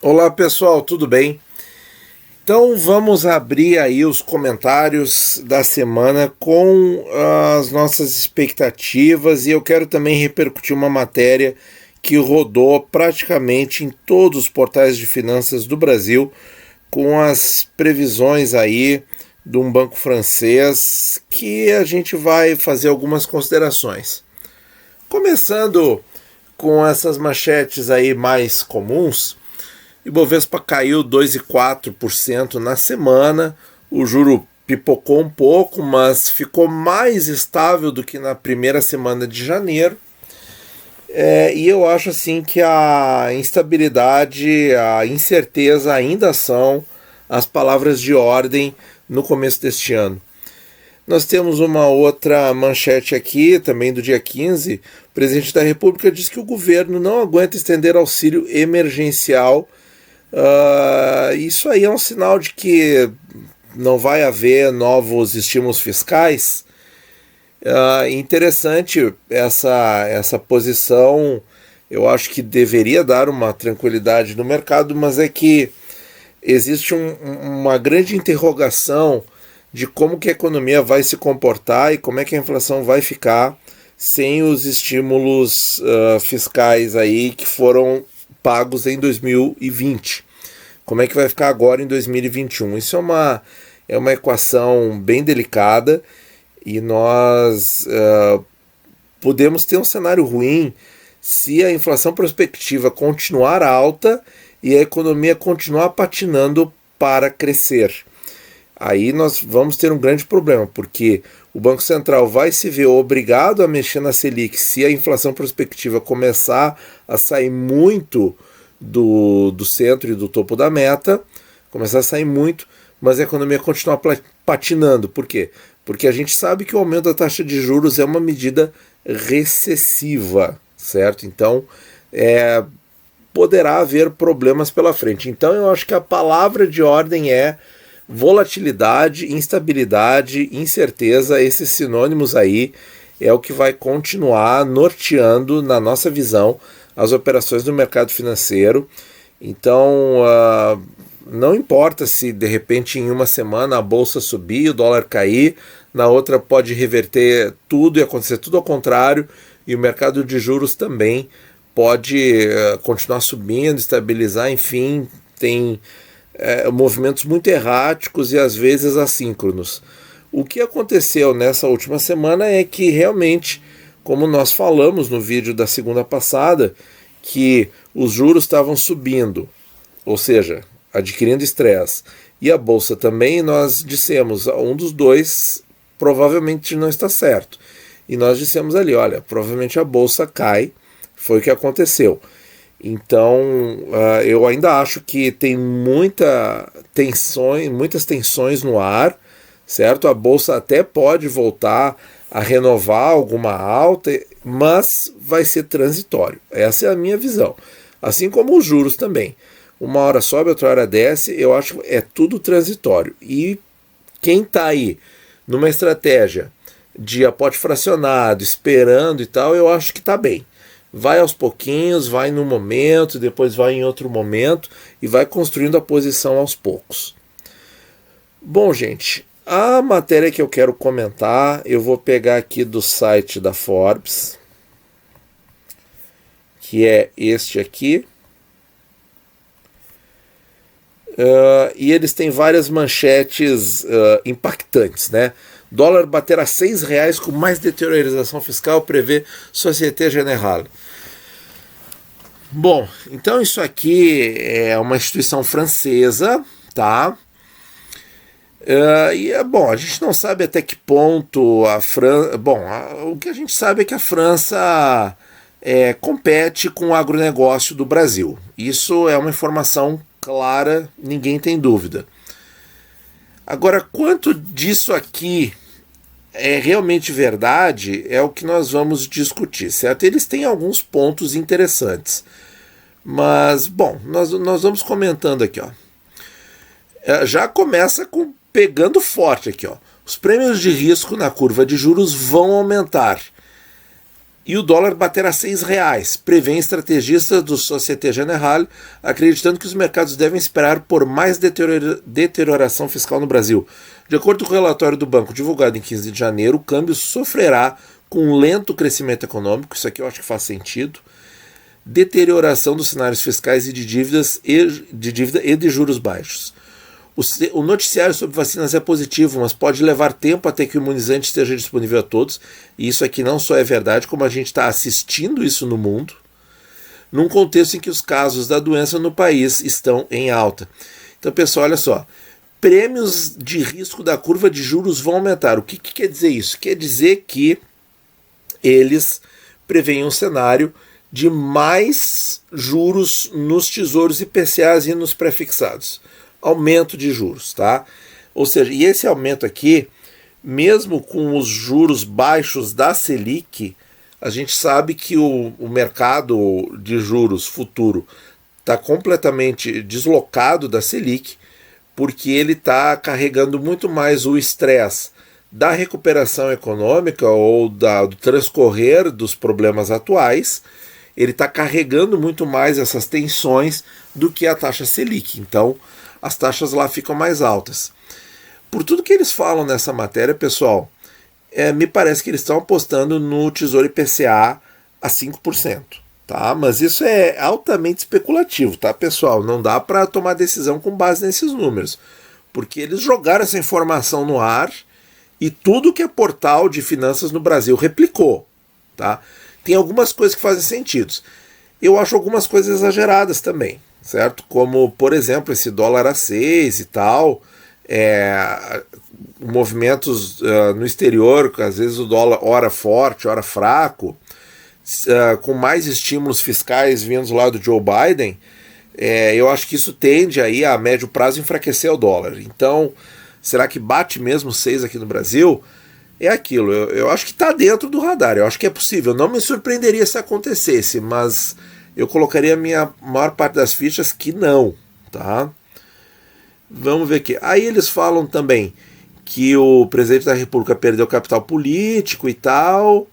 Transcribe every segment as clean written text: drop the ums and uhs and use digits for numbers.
Olá pessoal, tudo bem? Então vamos abrir aí os comentários da semana com as nossas expectativas e eu quero também repercutir uma matéria que rodou praticamente em todos os portais de finanças do Brasil com as previsões aí de um banco francês que a gente vai fazer algumas considerações. Começando com essas manchetes aí mais comuns. Ibovespa caiu 2,4% na semana, o juro pipocou um pouco, mas ficou mais estável do que na primeira semana de janeiro. E eu acho assim que a instabilidade, a incerteza ainda são as palavras de ordem no começo deste ano. Nós temos uma outra manchete aqui, também do dia 15. O presidente da República diz que o governo não aguenta estender auxílio emergencial. Isso aí é um sinal de que não vai haver novos estímulos fiscais. Interessante essa posição. Eu acho que deveria dar uma tranquilidade no mercado, mas é que existe uma grande interrogação de como que a economia vai se comportar e como é que a inflação vai ficar sem os estímulos fiscais aí que foram pagos em 2020. Como é que vai ficar agora em 2021? Isso é uma equação bem delicada e nós podemos ter um cenário ruim se a inflação prospectiva continuar alta e a economia continuar patinando para crescer. Aí nós vamos ter um grande problema, porque o Banco Central vai se ver obrigado a mexer na Selic se a inflação prospectiva começar a sair muito do centro e do topo da meta, começar a sair muito, mas a economia continuar patinando. Por quê? Porque a gente sabe que o aumento da taxa de juros é uma medida recessiva, certo? Então, poderá haver problemas pela frente. Então, eu acho que a palavra de ordem é volatilidade, instabilidade, incerteza. Esses sinônimos aí é o que vai continuar norteando, na nossa visão, as operações do mercado financeiro. Então, não importa se de repente em uma semana a bolsa subir, o dólar cair, na outra pode reverter tudo e acontecer tudo ao contrário, e o mercado de juros também pode continuar subindo, estabilizar, enfim, tem movimentos muito erráticos e às vezes assíncronos. O que aconteceu nessa última semana é que realmente, como nós falamos no vídeo da segunda passada, que os juros estavam subindo, ou seja, adquirindo estresse, e a bolsa também, nós dissemos, um dos dois provavelmente não está certo. E nós dissemos ali, olha, provavelmente a bolsa cai, foi o que aconteceu. Então, eu ainda acho que tem muitas tensões no ar, certo? A bolsa até pode voltar a renovar alguma alta, mas vai ser transitório. Essa é a minha visão. Assim como os juros também. Uma hora sobe, outra hora desce, eu acho que é tudo transitório. E quem está aí numa estratégia de aporte fracionado, esperando e tal, eu acho que está bem. Vai aos pouquinhos, vai num momento, depois vai em outro momento e vai construindo a posição aos poucos. Bom, gente, a matéria que eu quero comentar, eu vou pegar aqui do site da Forbes, que é este aqui. E eles têm várias manchetes impactantes, né? Dólar bater a R$6 com mais deterioração fiscal, prevê Société Générale. Bom, então isso aqui é uma instituição francesa, tá? Bom, a gente não sabe até que ponto a França... Bom, o que a gente sabe é que a França compete com o agronegócio do Brasil. Isso é uma informação clara, ninguém tem dúvida. Agora, quanto disso aqui é realmente verdade, é o que nós vamos discutir, certo? Eles têm alguns pontos interessantes. Mas, bom, nós vamos comentando aqui, ó. Já começa pegando forte aqui, ó. Os prêmios de risco na curva de juros vão aumentar. e o dólar bater a R$6, prevêem estrategistas do Société Générale, acreditando que os mercados devem esperar por mais deterioração fiscal no Brasil. De acordo com o relatório do banco divulgado em 15 de janeiro, o câmbio sofrerá com um lento crescimento econômico, isso aqui eu acho que faz sentido, deterioração dos cenários fiscais e de dívida e de juros baixos. O noticiário sobre vacinas é positivo, mas pode levar tempo até que o imunizante esteja disponível a todos, e isso aqui não só é verdade, como a gente está assistindo isso no mundo, num contexto em que os casos da doença no país estão em alta. Então, pessoal, olha só, prêmios de risco da curva de juros vão aumentar. O que quer dizer isso? Quer dizer que eles preveem um cenário de mais juros nos tesouros IPCAs e nos pré-fixados. Aumento de juros, tá? Ou seja, e esse aumento aqui, mesmo com os juros baixos da Selic, a gente sabe que o mercado de juros futuro está completamente deslocado da Selic, porque ele está carregando muito mais o estresse da recuperação econômica ou do transcorrer dos problemas atuais. Ele está carregando muito mais essas tensões do que a taxa Selic. Então, as taxas lá ficam mais altas. Por tudo que eles falam nessa matéria, pessoal, me parece que eles estão apostando no Tesouro IPCA a 5%. Tá? Mas isso é altamente especulativo, tá, pessoal? Não dá para tomar decisão com base nesses números, porque eles jogaram essa informação no ar e tudo que é portal de finanças no Brasil replicou. Tá? Tem algumas coisas que fazem sentido. Eu acho algumas coisas exageradas também, certo? Como, por exemplo, esse dólar a 6 e tal, movimentos no exterior, às vezes o dólar ora forte, ora fraco, com mais estímulos fiscais vindos lá do Joe Biden, eu acho que isso tende aí a médio prazo enfraquecer o dólar. Então, será que bate mesmo 6 aqui no Brasil? É aquilo, eu acho que está dentro do radar, eu acho que é possível. Não me surpreenderia se acontecesse, mas eu colocaria a minha maior parte das fichas que não, tá? Vamos ver aqui. Aí eles falam também que o presidente da República perdeu capital político e tal.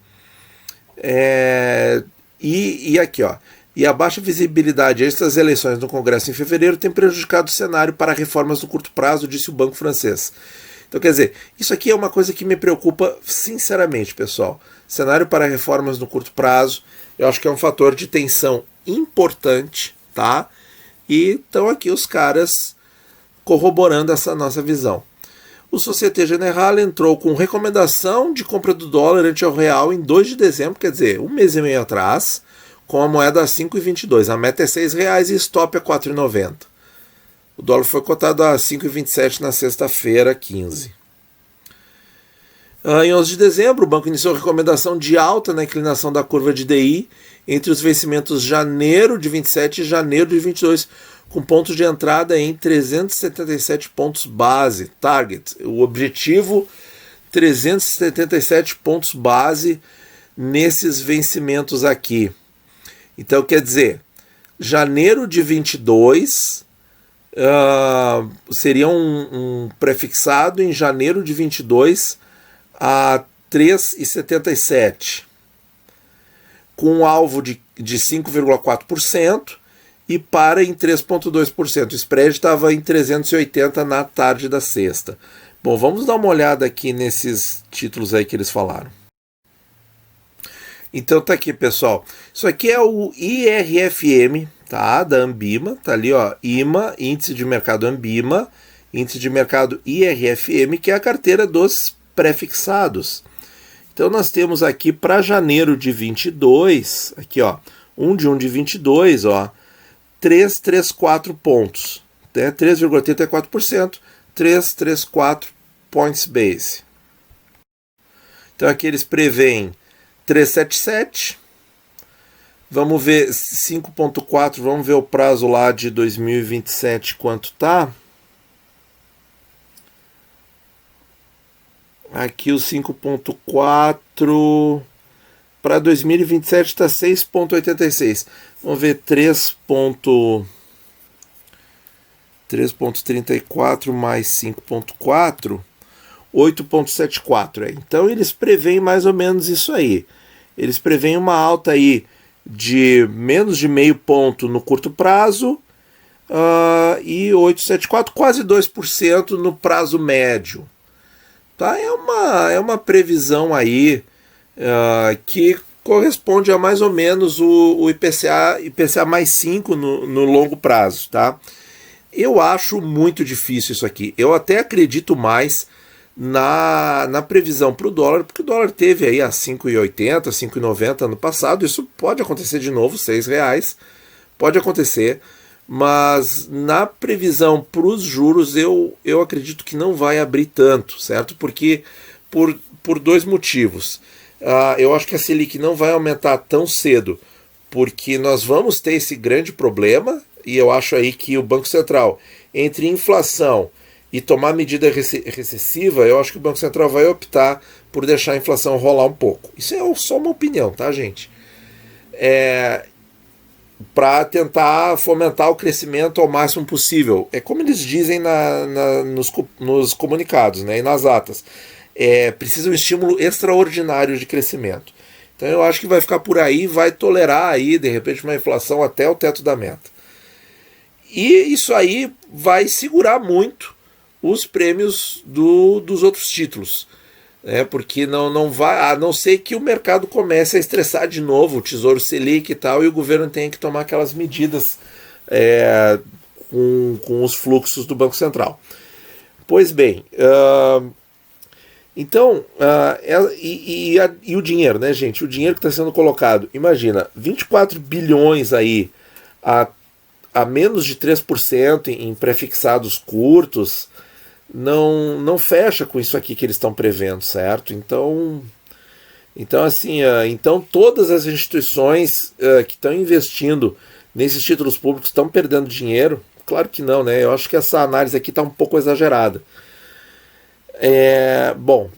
E aqui, ó. E a baixa visibilidade antes das eleições no Congresso em fevereiro tem prejudicado o cenário para reformas no curto prazo, disse o Banco Francês. Então, quer dizer, isso aqui é uma coisa que me preocupa sinceramente, pessoal. Cenário para reformas no curto prazo, eu acho que é um fator de tensão importante, tá? E estão aqui os caras corroborando essa nossa visão. O Société Générale entrou com recomendação de compra do dólar ante o real em 2 de dezembro, quer dizer, um mês e meio atrás, com a moeda a 5,22. A meta é R$6 e stop é 4,90. O dólar foi cotado a 5,27 na sexta-feira, 15. Em 11 de dezembro, o banco iniciou a recomendação de alta na inclinação da curva de DI entre os vencimentos janeiro de 27 e janeiro de 22, com pontos de entrada em 377 pontos base, target. O objetivo, 377 pontos base nesses vencimentos aqui. Então, quer dizer, janeiro de 22 seria um prefixado em janeiro de 22 a 3,77, com um alvo de 5,4%, e para em 3,2%. O spread estava em 380 na tarde da sexta. Bom, vamos dar uma olhada aqui nesses títulos aí que eles falaram. Então tá aqui, pessoal. Isso aqui é o IRFM, tá? Da Ambima, tá ali, ó, IMA, Índice de Mercado Ambima, Índice de Mercado IRFM, que é a carteira dos prefixados. Então nós temos aqui para janeiro de 22, aqui, ó, 1 de 22, ó, 334 pontos, né? 3,84%, 334 points base. Então aqui eles preveem 377. Vamos ver 5,4, vamos ver o prazo lá de 2027 quanto tá. Aqui o 5,4 para 2027 está 6,86. Vamos ver 3,34 mais 5,4, 8,74. Então eles preveem mais ou menos isso aí. eles preveem uma alta aí de menos de meio ponto no curto prazo e 8,74, quase 2% no prazo médio. Tá? É uma previsão aí que corresponde a mais ou menos o IPCA mais 5 no longo prazo. Tá? Eu acho muito difícil isso aqui. Eu até acredito mais na previsão para o dólar, porque o dólar teve aí a 5,80, 5,90 ano passado. Isso pode acontecer de novo, R$6, pode acontecer, mas na previsão para os juros eu acredito que não vai abrir tanto, certo? Porque por dois motivos. Eu acho que a Selic não vai aumentar tão cedo, porque nós vamos ter esse grande problema, e eu acho aí que o Banco Central, entre inflação e tomar medida recessiva, eu acho que o Banco Central vai optar por deixar a inflação rolar um pouco. Isso é só uma opinião, tá, gente? Para tentar fomentar o crescimento ao máximo possível. É como eles dizem nos comunicados, né, e nas atas. Precisa um estímulo extraordinário de crescimento. Então eu acho que vai ficar por aí, vai tolerar aí, de repente, uma inflação até o teto da meta. E isso aí vai segurar muito os prêmios dos outros títulos. Porque não vai, a não ser que o mercado comece a estressar de novo o Tesouro Selic e tal, e o governo tenha que tomar aquelas medidas com os fluxos do Banco Central. Pois bem, então, e o dinheiro, né, gente? O dinheiro que está sendo colocado, imagina, 24 bilhões aí a menos de 3% em pré-fixados curtos, não fecha com isso aqui que eles estão prevendo, certo? Então assim, então todas as instituições que estão investindo nesses títulos públicos estão perdendo dinheiro? Claro que não, né? Eu acho que essa análise aqui está um pouco exagerada. Bom,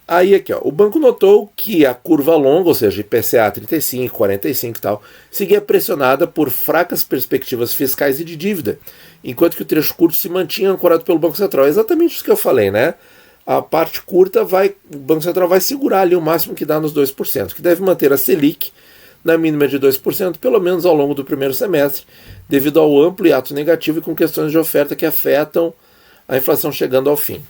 aí aqui, ó, o banco notou que a curva longa, ou seja, IPCA 35, 45 e tal, seguia pressionada por fracas perspectivas fiscais e de dívida, enquanto que o trecho curto se mantinha ancorado pelo Banco Central. É exatamente isso que eu falei, né? A parte curta o Banco Central vai segurar ali o máximo que dá nos 2%, que deve manter a Selic na mínima de 2%, pelo menos ao longo do primeiro semestre, devido ao amplo hiato negativo e com questões de oferta que afetam a inflação chegando ao fim.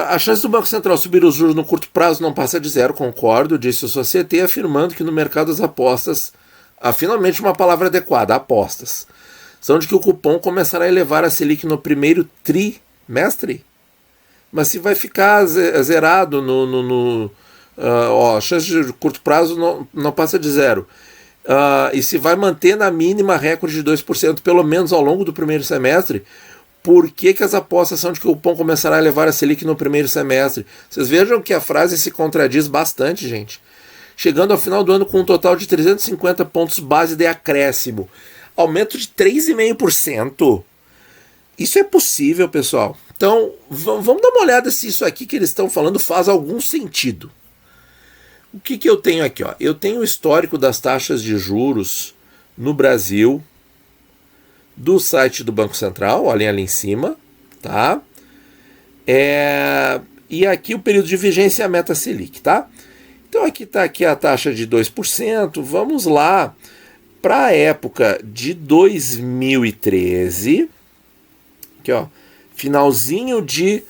A chance do Banco Central subir os juros no curto prazo não passa de zero, concordo, disse o Société, afirmando que no mercado das apostas há finalmente uma palavra adequada, apostas, são de que o cupom começará a elevar a Selic no primeiro trimestre. Mas se vai ficar zerado a chance de curto prazo não passa de zero. E se vai manter na mínima recorde de 2%, pelo menos ao longo do primeiro semestre, por que as apostas são de que o cupom começará a levar a Selic no primeiro semestre? Vocês vejam que a frase se contradiz bastante, gente. Chegando ao final do ano com um total de 350 pontos base de acréscimo. Aumento de 3,5%. Isso é possível, pessoal. Então, vamos dar uma olhada se isso aqui que eles estão falando faz algum sentido. O que eu tenho aqui? Ó? Eu tenho o histórico das taxas de juros no Brasil, do site do Banco Central, olhem ali em cima, tá? E aqui o período de vigência e a meta Selic, tá? Então aqui está aqui a taxa de 2%, vamos lá para a época de 2013, aqui ó, finalzinho de,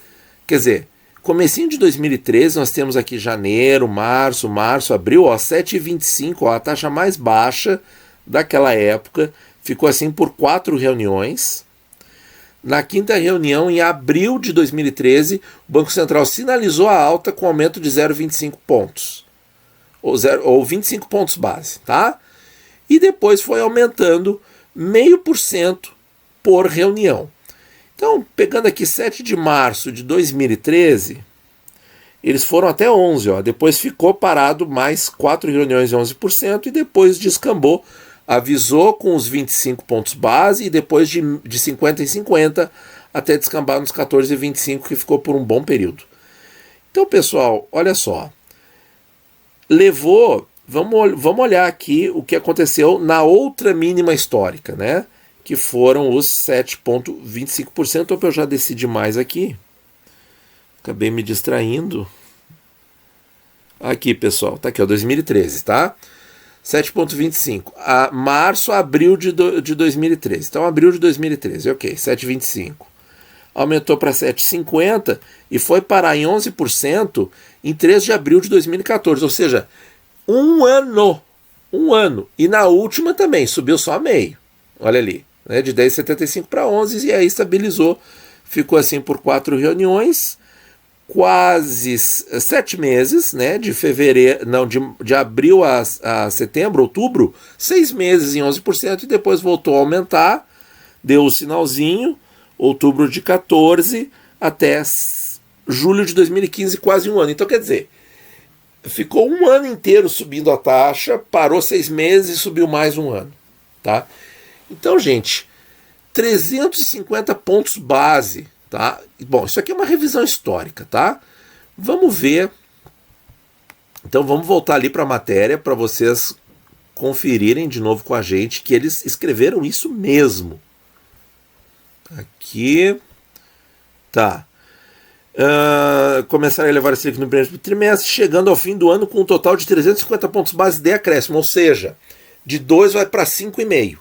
quer dizer, comecinho de 2013, nós temos aqui janeiro, março, abril, ó, 7,25, ó, a taxa mais baixa daquela época. Ficou assim por 4 reuniões. Na quinta reunião, em abril de 2013, o Banco Central sinalizou a alta com aumento de 0,25 pontos. Ou 25 pontos base, tá? E depois foi aumentando 0,5% por reunião. Então, pegando aqui 7 de março de 2013, eles foram até 11, ó. Depois ficou parado mais 4 reuniões de 11% e depois descambou. Avisou com os 25 pontos base e depois de 50 em 50 até descambar nos 14,25, que ficou por um bom período. Então, pessoal, olha só. Vamos olhar aqui o que aconteceu na outra mínima histórica, né? Que foram os 7,25%. Ou eu já decidi mais aqui. Acabei me distraindo. Aqui, pessoal, tá aqui, ó, 2013, tá? 7,25. Março a abril de 2013. Então, abril de 2013, ok, 7,25. Aumentou para 7,50 e foi parar em 11% em 3 de abril de 2014. Ou seja, um ano. E na última também, subiu só meio. Olha ali, né, de 10,75 para 11 e aí estabilizou. Ficou assim por 4 reuniões. Quase 7 meses, né, de fevereiro, não, de abril a setembro, outubro, 6 meses em 11% e depois voltou a aumentar, deu o sinalzinho, outubro de 14 até julho de 2015, quase um ano. Então, quer dizer, ficou um ano inteiro subindo a taxa, parou 6 meses e subiu mais um ano, tá? Então, gente, 350 pontos base. Tá? Bom, isso aqui é uma revisão histórica, tá? Vamos ver. Então vamos voltar ali para a matéria para vocês conferirem de novo com a gente que eles escreveram isso mesmo. Aqui. Tá. Começaram a elevar a Selic no primeiro trimestre, chegando ao fim do ano com um total de 350 pontos base de acréscimo, ou seja, de 2 vai para 5,5.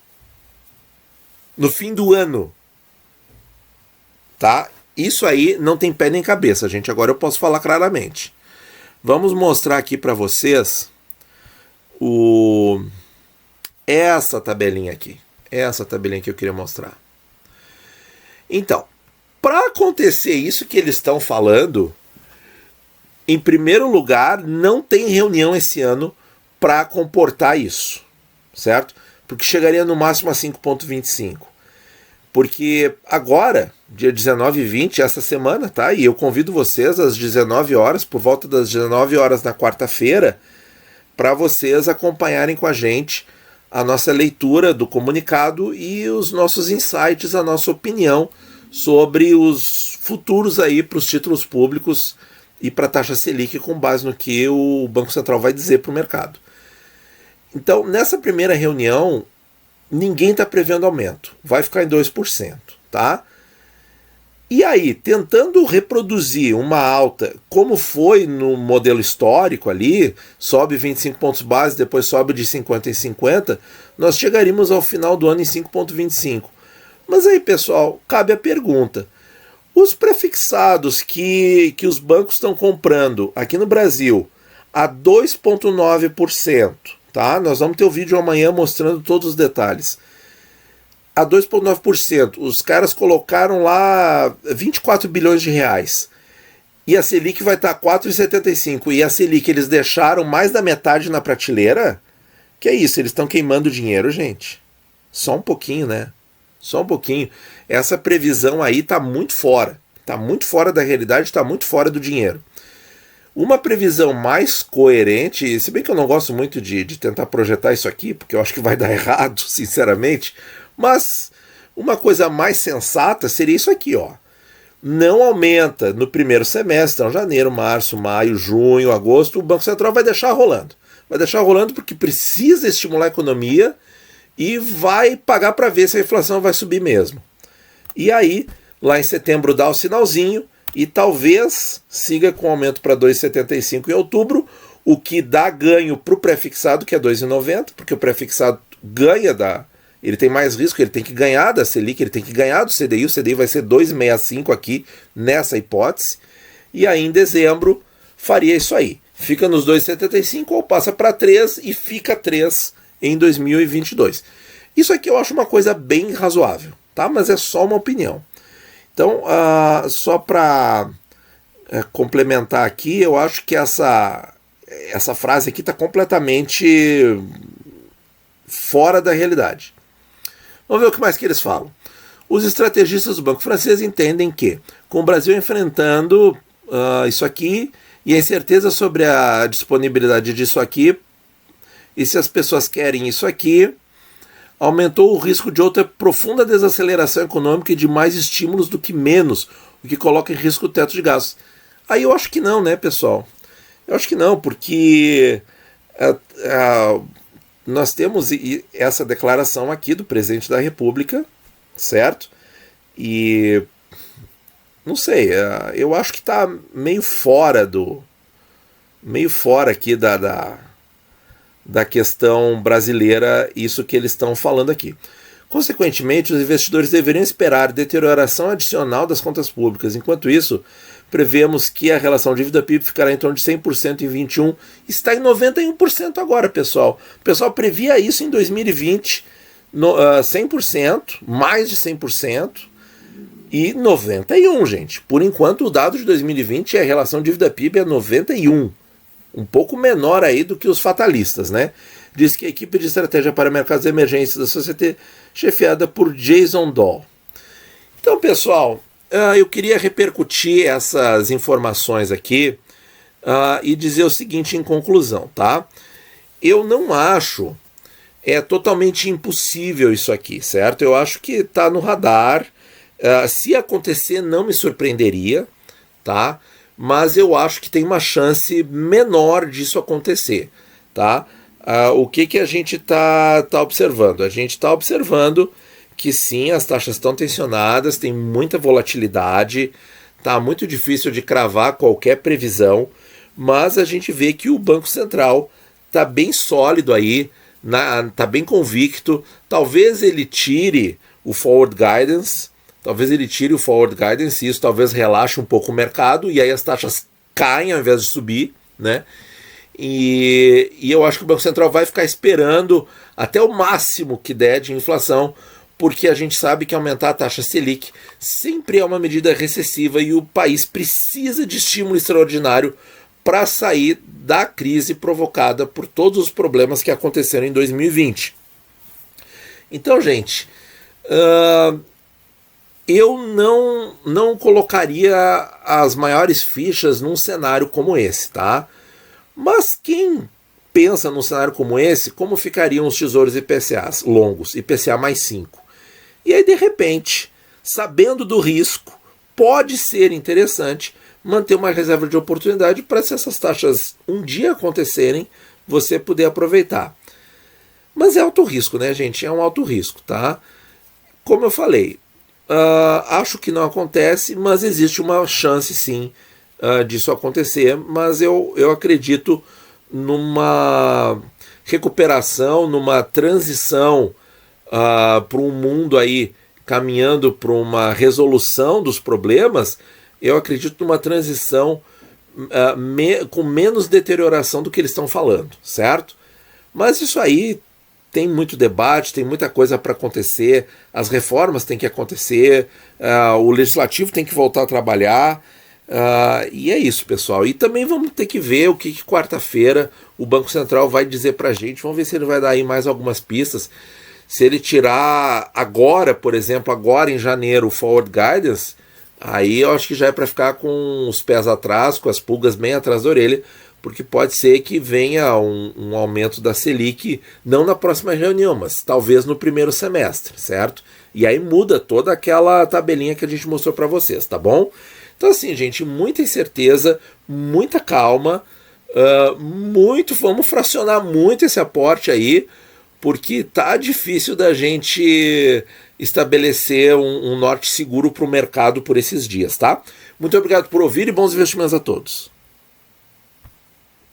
No fim do ano. Tá? Isso aí não tem pé nem cabeça, gente. Agora eu posso falar claramente. Vamos mostrar aqui para vocês essa tabelinha aqui. Essa tabelinha que eu queria mostrar. Então, para acontecer isso que eles estão falando, em primeiro lugar, não tem reunião esse ano para comportar isso, certo? Porque chegaria no máximo a 5,25. Porque agora, dia 19 e 20, essa semana, tá? E eu convido vocês às 19 horas, por volta das 19 horas na quarta-feira, para vocês acompanharem com a gente a nossa leitura do comunicado e os nossos insights, a nossa opinião sobre os futuros aí para os títulos públicos e para a taxa Selic com base no que o Banco Central vai dizer para o mercado. Então, nessa primeira reunião, ninguém está prevendo aumento. Vai ficar em 2%, tá? E aí, tentando reproduzir uma alta, como foi no modelo histórico ali, sobe 25 pontos base, depois sobe de 50 em 50, nós chegaríamos ao final do ano em 5,25. Mas aí, pessoal, cabe a pergunta. Os prefixados que os bancos estão comprando aqui no Brasil a 2,9%, tá? Nós vamos ter o vídeo amanhã mostrando todos os detalhes. A 2,9%, os caras colocaram lá 24 bilhões de reais. E a Selic vai estar 4,75. E a Selic eles deixaram mais da metade na prateleira? Que é isso, eles estão queimando dinheiro, gente. Só um pouquinho, né? Só um pouquinho. Essa previsão aí está muito fora. Está muito fora da realidade, está muito fora do dinheiro. Uma previsão mais coerente, se bem que eu não gosto muito de tentar projetar isso aqui, porque eu acho que vai dar errado, sinceramente, mas uma coisa mais sensata seria isso aqui, ó. Não aumenta no primeiro semestre, então janeiro, março, maio, junho, agosto, o Banco Central vai deixar rolando. Vai deixar rolando porque precisa estimular a economia e vai pagar para ver se a inflação vai subir mesmo. E aí, lá em setembro dá o sinalzinho, e talvez siga com aumento para 2,75 em outubro, o que dá ganho para o prefixado, que é 2,90, porque o prefixado ganha ele tem mais risco, ele tem que ganhar da Selic, ele tem que ganhar do CDI, o CDI vai ser 2,65 aqui nessa hipótese, e aí em dezembro faria isso aí. Fica nos 2,75 ou passa para 3 e fica 3 em 2022. Isso aqui eu acho uma coisa bem razoável, tá? Mas é só uma opinião. Então, só para complementar aqui, eu acho que essa frase aqui está completamente fora da realidade. Vamos ver o que mais que eles falam. Os estrategistas do Banco Francês entendem que, com o Brasil enfrentando isso aqui e a incerteza sobre a disponibilidade disso aqui, e se as pessoas querem isso aqui, aumentou o risco de outra profunda desaceleração econômica e de mais estímulos do que menos, o que coloca em risco o teto de gastos. Aí eu acho que não, né, pessoal? Eu acho que não, porque nós temos essa declaração aqui do presidente da República, certo? E não sei, eu acho que está meio fora meio fora aqui da questão brasileira, isso que eles estão falando aqui. Consequentemente, os investidores deveriam esperar deterioração adicional das contas públicas. Enquanto isso, prevemos que a relação dívida-PIB ficará em torno de 100% em 21, está em 91% agora, pessoal. O pessoal previa isso em 2020, 100%, mais de 100%, e 91, gente. Por enquanto, o dado de 2020 é a relação dívida-PIB é 91, um pouco menor aí do que os fatalistas, né? Diz que a equipe de estratégia para mercados de emergência da Société, chefiada por Jason Dahl. Então, pessoal, eu queria repercutir essas informações aqui e dizer o seguinte em conclusão, tá? Eu não acho totalmente impossível isso aqui, certo? Eu acho que está no radar. Se acontecer, não me surpreenderia, tá? Mas eu acho que tem uma chance menor disso acontecer, tá? O que a gente está observando? A gente está observando que sim, as taxas estão tensionadas, tem muita volatilidade, está muito difícil de cravar qualquer previsão, mas a gente vê que o Banco Central está bem sólido aí, está bem convicto. Talvez ele tire o forward guidance, e isso talvez relaxe um pouco o mercado, e aí as taxas caem ao invés de subir, né? E eu acho que o Banco Central vai ficar esperando até o máximo que der de inflação, porque a gente sabe que aumentar a taxa Selic sempre é uma medida recessiva e o país precisa de estímulo extraordinário para sair da crise provocada por todos os problemas que aconteceram em 2020. Então, gente, eu não colocaria as maiores fichas num cenário como esse, tá? Mas quem pensa num cenário como esse, como ficariam os tesouros IPCAs longos, IPCA mais 5? E aí, de repente, sabendo do risco, pode ser interessante manter uma reserva de oportunidade para, se essas taxas um dia acontecerem, você poder aproveitar. Mas é alto risco, né, gente? É um alto risco, tá? Como eu falei, acho que não acontece, mas existe uma chance, sim, disso acontecer. Mas eu acredito numa recuperação, numa transição para um mundo aí caminhando para uma resolução dos problemas. Eu acredito numa transição com menos deterioração do que eles estão falando, certo? Mas isso aí tem muito debate, tem muita coisa para acontecer, as reformas têm que acontecer, o legislativo tem que voltar a trabalhar, e é isso, pessoal. E também vamos ter que ver o que quarta-feira o Banco Central vai dizer para a gente. Vamos ver se ele vai dar aí mais algumas pistas. Se ele tirar agora, por exemplo, agora em janeiro, o forward guidance, aí eu acho que já é para ficar com os pés atrás, com as pulgas bem atrás da orelha, porque pode ser que venha um aumento da Selic, não na próxima reunião, mas talvez no primeiro semestre, certo? E aí muda toda aquela tabelinha que a gente mostrou para vocês, tá bom? Então assim, gente, muita incerteza, muita calma, vamos fracionar muito esse aporte aí, porque tá difícil da gente estabelecer um norte seguro para o mercado por esses dias, tá? Muito obrigado por ouvir e bons investimentos a todos.